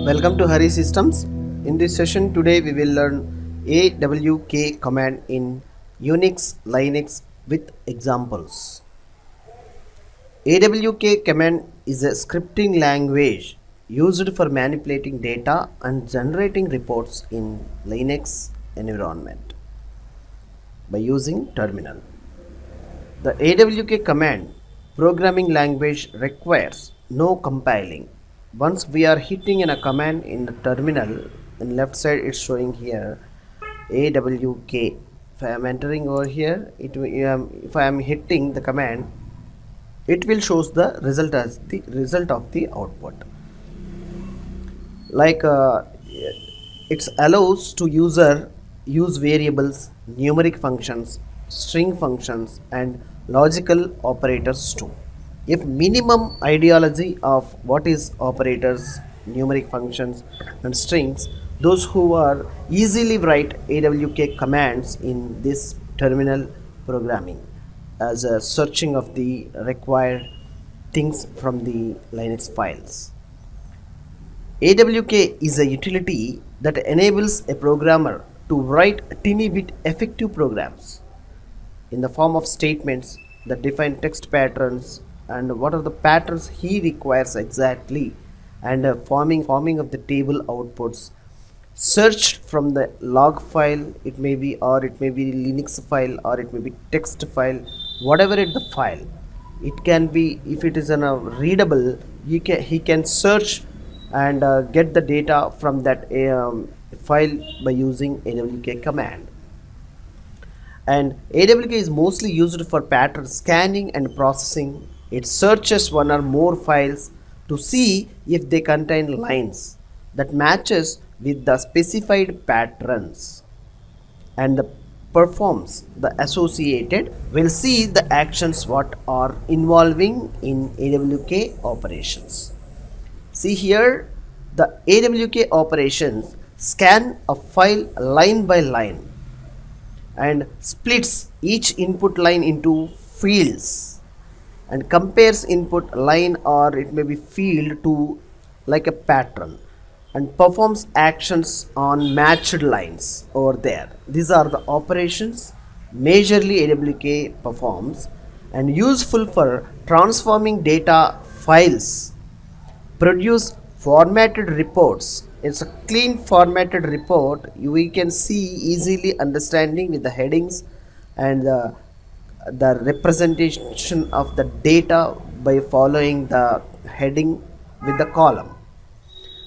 Welcome to Harisystems. In this session today we will learn AWK command in Unix, Linux with examples. AWK command is a scripting language used for manipulating data and generating reports in Linux environment by using terminal. The AWK command programming language requires no compiling. Once we are hitting in a command in the terminal, in left side it's showing here AWK. If I am entering over here, if I am hitting the command, it will shows the result as the result of the output. Like it allows to user use variables, numeric functions, string functions and logical operators too. If minimum ideology of what is operators, numeric functions and strings, those who are easily write AWK commands in this terminal programming as a searching of the required things from the Linux files. AWK is a utility that enables a programmer to write teeny bit effective programs in the form of statements that define text patterns and what are the patterns he requires exactly, and forming of the table outputs searched from the log file, it may be, or it may be Linux file, or it may be text file, whatever it the file it can be. If it is in a readable, he can search and get the data from that file by using AWK command. And AWK is mostly used for pattern scanning and processing. It searches one or more files to see if they contain lines that matches with the specified patterns, and performs the associated. We'll see the actions what are involving in AWK operations. See here, the AWK operations scan a file line by line and splits each input line into fields and compares input line or it may be field to like a pattern and performs actions on matched lines over there. These are the operations majorly AWK performs and useful for transforming data files, produce formatted reports. It's a clean formatted report. We can see easily understanding with the headings and the representation of the data by following the heading with the column.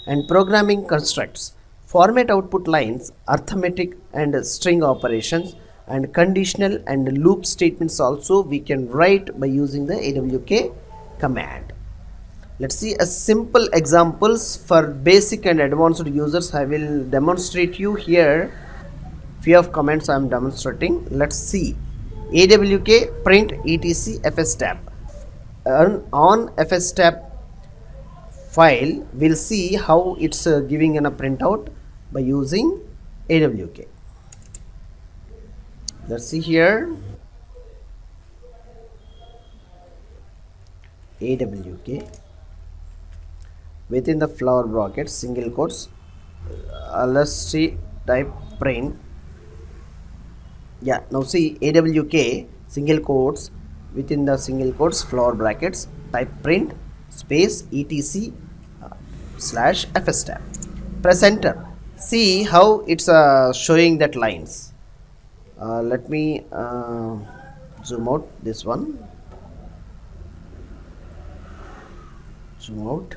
And programming constructs, format output lines, arithmetic and string operations, and conditional and loop statements also we can write by using the AWK command. Let's see a simple examples for basic and advanced users. I will demonstrate you here few of commands I am demonstrating. Let's see. AWK print etc fstab. On fstab file we'll see how it's giving in a printout by using AWK. Let's see here. AWK within the flower brackets single quotes, let's see type print. Yeah, now see AWK single quotes within the single quotes flower brackets type print space etc slash fstab. Press enter. See how it's showing that lines. Let me zoom out this one. Zoom out.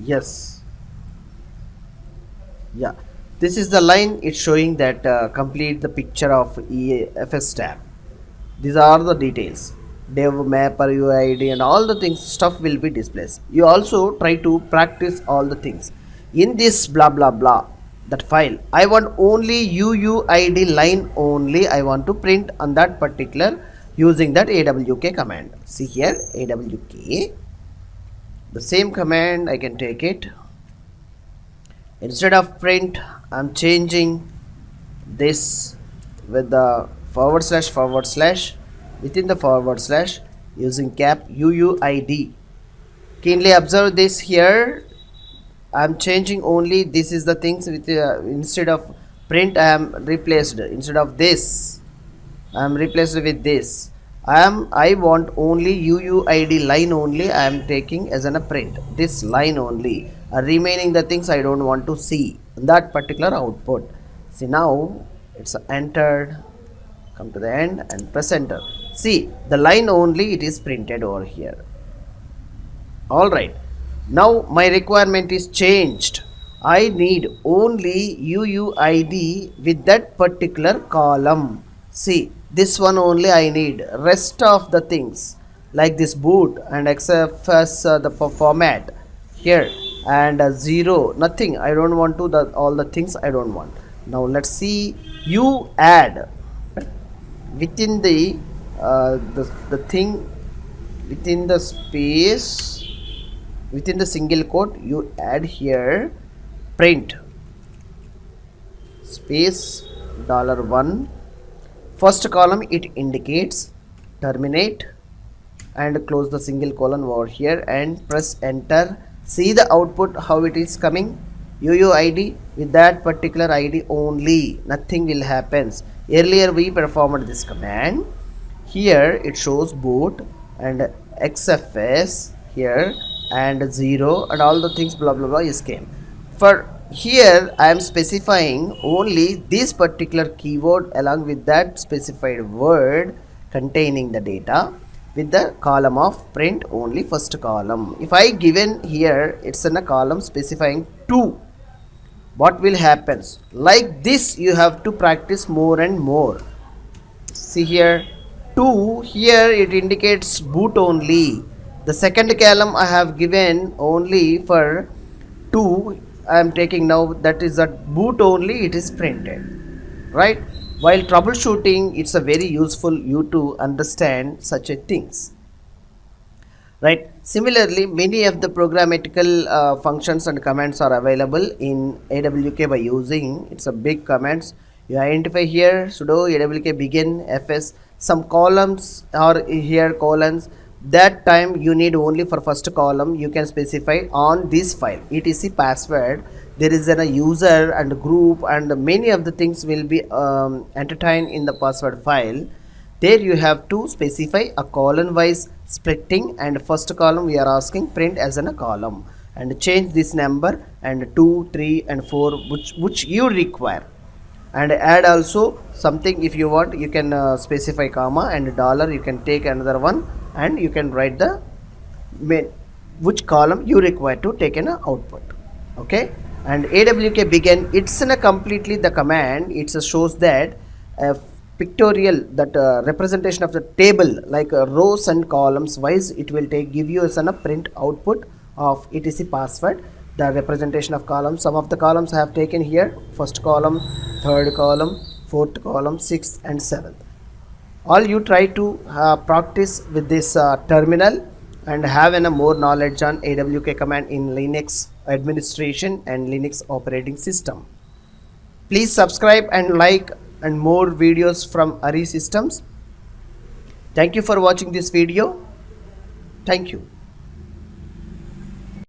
Yes, yeah, this is the line. It's showing that complete the picture of fstab. These are the details, dev mapper uid and all the things stuff will be displayed. You also try to practice all the things in this blah blah blah that file. I want only uuid line only I want to print on that particular using that AWK command. See here AWK, the same command I can take it. Instead of print I'm changing this with the forward slash within the forward slash using cap uuid Keenly observe this here. I am changing only this is the things with instead of print I am replaced, instead of this I am replaced with this. I want only UUID line only I am taking as an a print. This line only. Remaining the things I don't want to see. That particular output. See now it's entered. Come to the end and press enter. See the line only it is printed over here. Alright. Now my requirement is changed. I need only UUID with that particular column. See, this one only I need. Rest of the things like this boot and XFS the format here and 0 nothing. I don't want to all the things I don't want. Now let's see. You add within the thing within the space within the single quote you add here print space $1. First column it indicates terminate and close the single colon over here and press enter. See the output how it is coming. UUID with that particular ID only, nothing will happens. Earlier we performed this command. Here it shows boot and XFS here and 0 and all the things blah blah blah is came. For here I am specifying only this particular keyword along with that specified word containing the data with the column of print only first column. If I given here it's in a column specifying 2, what will happens? Like this you have to practice more and more. See here 2, here it indicates boot only. The second column I have given only for 2 I am taking now, that is a boot only it is printed, right? While troubleshooting it's a very useful you to understand such a things, right? Similarly many of the programmatical functions and commands are available in AWK by using it's a big commands. You identify here sudo AWK begin fs, some columns are here colons. That time you need only for first column you can specify on this file etc password. There is a user and group and many of the things will be entertained in the password file. There you have to specify a column wise splitting and first column we are asking print as in a column and change this number and 2, 3 and 4 which you require, and add also something if you want you can specify comma and dollar, you can take another one and you can write the main which column you require to take an output. Okay, and AWK begin it's in a completely the command it shows that pictorial that representation of the table like rows and columns wise it will give you as a print output of etc password. The representation of columns, some of the columns I have taken here, first column, third column, fourth column, sixth and seventh. All you try to practice with this terminal and have a more knowledge on AWK command in Linux administration and Linux operating system. Please subscribe and like and more videos from Harisystems. Thank you for watching this video. Thank you.